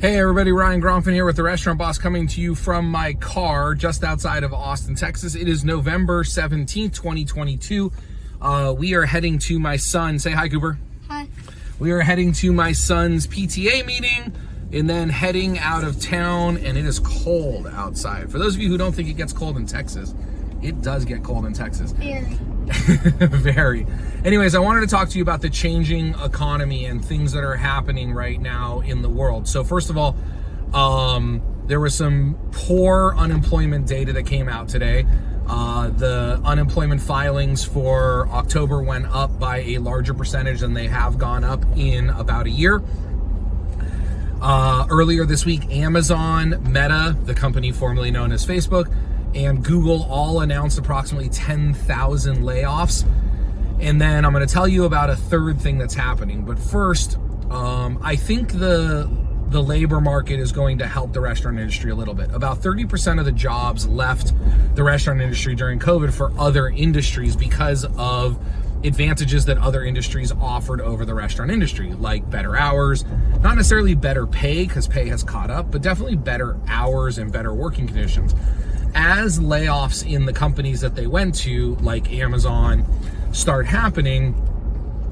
Hey everybody, Ryan Gronfin here with The Restaurant Boss, coming to you from my car just outside of Austin, Texas. It is November 17th, 2022. We are heading to my son. Say hi, Cooper. Hi. We are heading to my son's PTA meeting and then heading out of town, and it is cold outside. For those of you who don't think it gets cold in Texas, it does get cold in Texas. Very. Very. Anyways, I wanted to talk to you about the changing economy and things that are happening right now in the world. So first of all, there was some poor unemployment data that came out today. The unemployment filings for October went up by a larger percentage than they have gone up in about a year. Earlier this week, Amazon, Meta, the company formerly known as Facebook, and Google all announced approximately 10,000 layoffs. And then I'm going to tell you about a third thing that's happening. But first, I think the labor market is going to help the restaurant industry a little bit. About 30% of the jobs left the restaurant industry during COVID for other industries because of advantages that other industries offered over the restaurant industry, like better hours, not necessarily better pay because pay has caught up, but definitely better hours and better working conditions. As layoffs in the companies that they went to, like Amazon, start happening,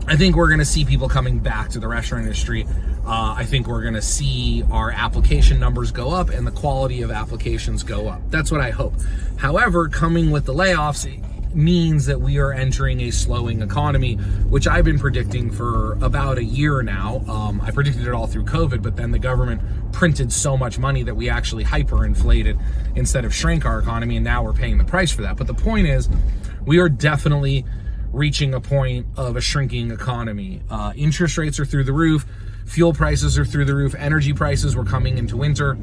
I think we're going to see people coming back to the restaurant industry. I think we're going to see our application numbers go up and the quality of applications go up. That's what I hope. However, coming with the layoffs means that we are entering a slowing economy, which I've been predicting for about a year now. I predicted it all through COVID, but then the government printed so much money that we actually hyperinflated instead of shrank our economy, and now we're paying the price for that. But the point is, we are definitely reaching a point of a shrinking economy. Interest rates are through the roof, fuel prices are through the roof, energy prices were coming into winter,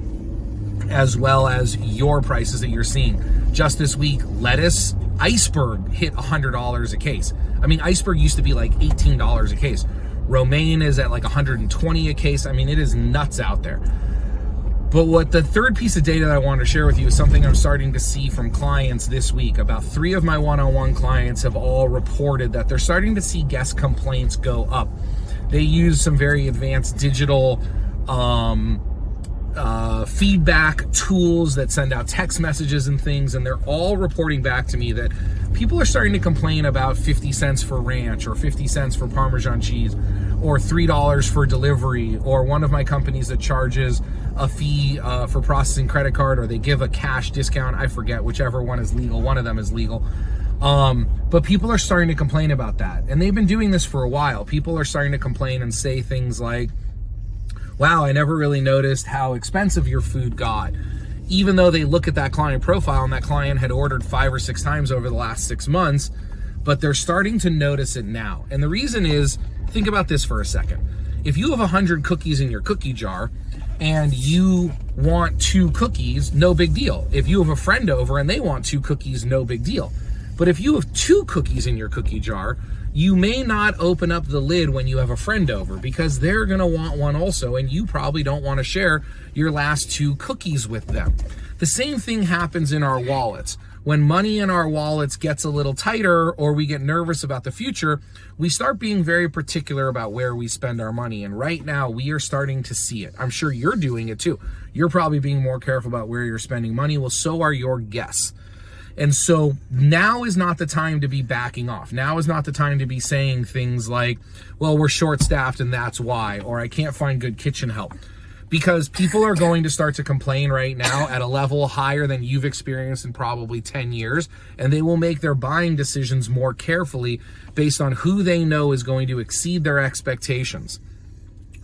as well as your prices that you're seeing. Just this week, lettuce, iceberg hit $100 a case. I mean, iceberg used to be like $18 a case. Romaine is at like $120 a case. I mean, it is nuts out there. But what the third piece of data that I wanted to share with you is something I'm starting to see from clients this week. About 3 of my one-on-one clients have all reported that they're starting to see guest complaints go up. They use some very advanced digital feedback tools that send out text messages and things, and they're all reporting back to me that people are starting to complain about 50 cents for ranch, or 50 cents for Parmesan cheese, or $3 for delivery, or one of my companies that charges a fee for processing credit card, or they give a cash discount. I forget, whichever one is legal. One of them is legal. But people are starting to complain about that, and they've been doing this for a while. People are starting to complain and say things like, wow, I never really noticed how expensive your food got. Even though they look at that client profile and that client had ordered 5 or 6 times over the last 6 months, but they're starting to notice it now. And the reason is, think about this for a second. If you have 100 cookies in your cookie jar and you want 2 cookies, no big deal. If you have a friend over and they want 2 cookies, no big deal. But if you have 2 cookies in your cookie jar, you may not open up the lid when you have a friend over because they're going to want one also, and you probably don't want to share your last 2 cookies with them. The same thing happens in our wallets. When money in our wallets gets a little tighter, or we get nervous about the future, we start being very particular about where we spend our money. And right now, we are starting to see it. I'm sure you're doing it too. You're probably being more careful about where you're spending money. Well, so are your guests. And so now is not the time to be backing off. Now is not the time to be saying things like, well, we're short-staffed and that's why, or I can't find good kitchen help. Because people are going to start to complain right now at a level higher than you've experienced in probably 10 years, and they will make their buying decisions more carefully based on who they know is going to exceed their expectations.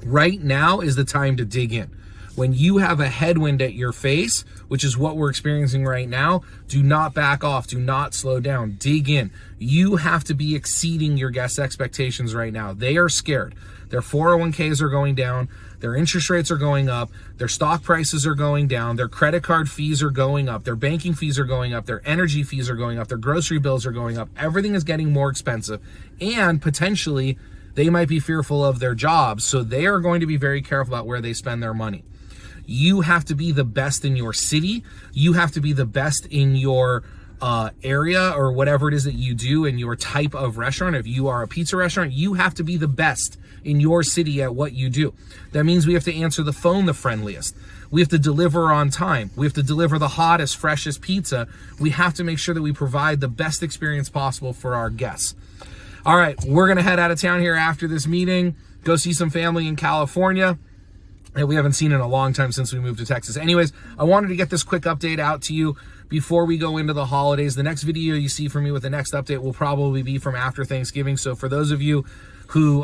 Right now is the time to dig in. When you have a headwind at your face, which is what we're experiencing right now, do not back off. Do not slow down. Dig in. You have to be exceeding your guests' expectations right now. They are scared. Their 401ks are going down. Their interest rates are going up. Their stock prices are going down. Their credit card fees are going up. Their banking fees are going up. Their energy fees are going up. Their grocery bills are going up. Everything is getting more expensive. And potentially, they might be fearful of their jobs. So they are going to be very careful about where they spend their money. You have to be the best in your city. You have to be the best in your area or whatever it is that you do in your type of restaurant. If you are a pizza restaurant, you have to be the best in your city at what you do. That means we have to answer the phone the friendliest. We have to deliver on time. We have to deliver the hottest, freshest pizza. We have to make sure that we provide the best experience possible for our guests. All right, we're going to head out of town here after this meeting, go see some family in California that we haven't seen in a long time since we moved to Texas. Anyways, I wanted to get this quick update out to you before we go into the holidays. The next video you see from me with the next update will probably be from after Thanksgiving. So for those of you who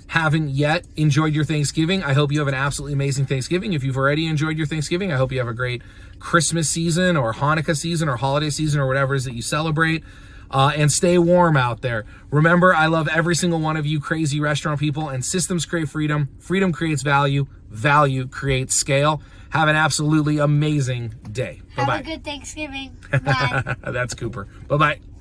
haven't yet enjoyed your Thanksgiving, I hope you have an absolutely amazing Thanksgiving. If you've already enjoyed your Thanksgiving, I hope you have a great Christmas season or Hanukkah season or holiday season or whatever it is that you celebrate. And stay warm out there. Remember, I love every single one of you crazy restaurant people, and systems create freedom. Freedom creates value. Value creates scale. Have an absolutely amazing day. Bye-bye. Have a good Thanksgiving. Bye. That's Cooper. Bye-bye.